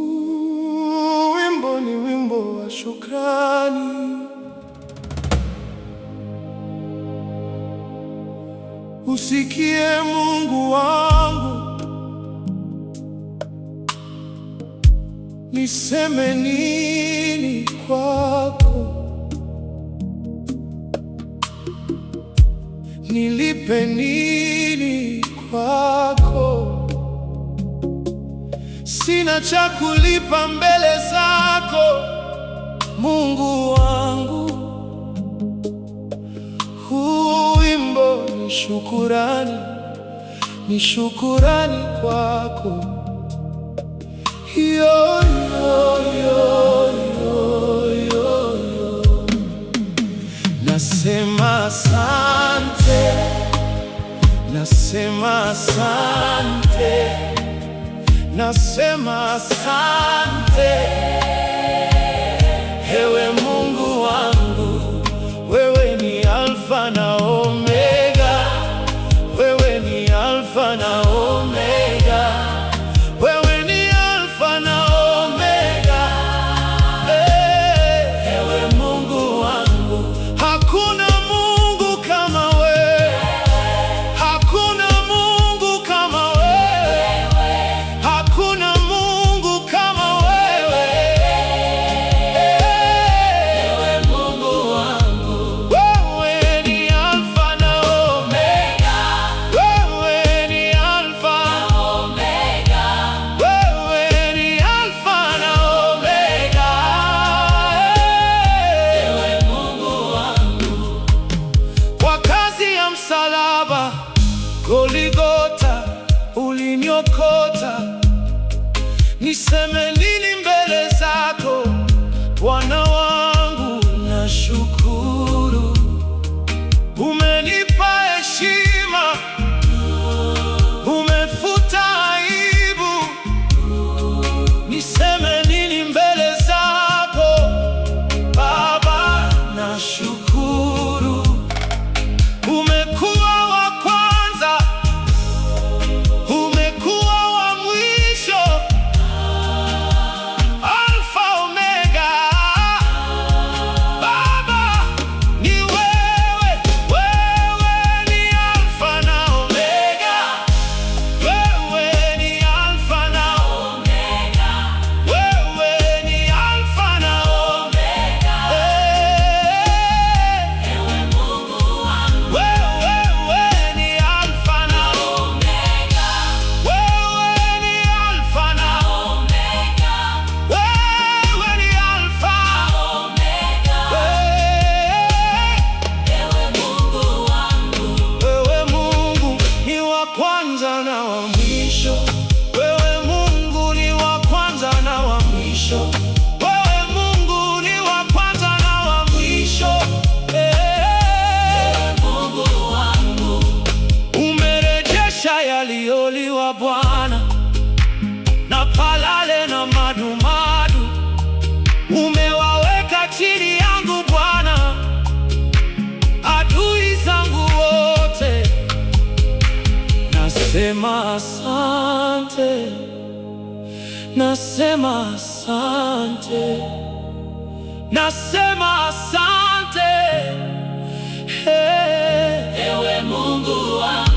Huu wimbo ni wimbo wa shukrani. Usikie Mungu wangu, niseme nini kwako? Nilipe nini kwako? Sina cha kulipa mbele zako Mungu wangu. Huu wimbo ni shukurani, ni shukurani kwako. Yo, yo, yo, yo, yo, yo. Nasema asante, nasema asante, nasema asante. Ewe Mungu wangu, wewe ni Alfa na Omega, wewe ni Alfa na Omega, wewe ni Alfa na Omega. Ewe Mungu wangu, hakuna Mungu kama wewe, hakuna Mungu kama wewe, hakuna Mungu kama wewe. Ewe Mungu wangu, wewe ni Alfa na Omega, wewe ni Alfa na Omega, wewe ni Alfa na Omega. Ewe Mungu wangu, kwa kazi ya msalaba Goligota uliniokota, niseme nini mbele zako Bwana wangu? Nashukuru, umenipa heshima, umefuta aibu. Niseme nini mbele zako Baba? Nashukuru, umekuwa wa kwanza, umekuwa wa mwisho, Alfa Omega. Baba ni wewe, wewe ni Alfa na Omega, wewe ni Alfa na Omega, wewe ni Alfa na Omega. Ewe Mungu wangu, wewe ni Alfa na Omega, wewe ni Alfa na Omega, wewe ni Alfa na Omega. Ewe Mungu wangu, wewe Mungu ni wa kwanza na wa mwisho, wewe Mungu ni wa kwanza na wa mwisho, wewe Mungu ni wa kwanza na wa mwisho. Ewe Mungu wangu, umerejesha yaliyoliwa Bwana, na palale na madumadu umewaweka chini yangu Bwana, adui zangu wote. Nasema asante, nasema asante, nasema asante. Ewe Mungu wangu.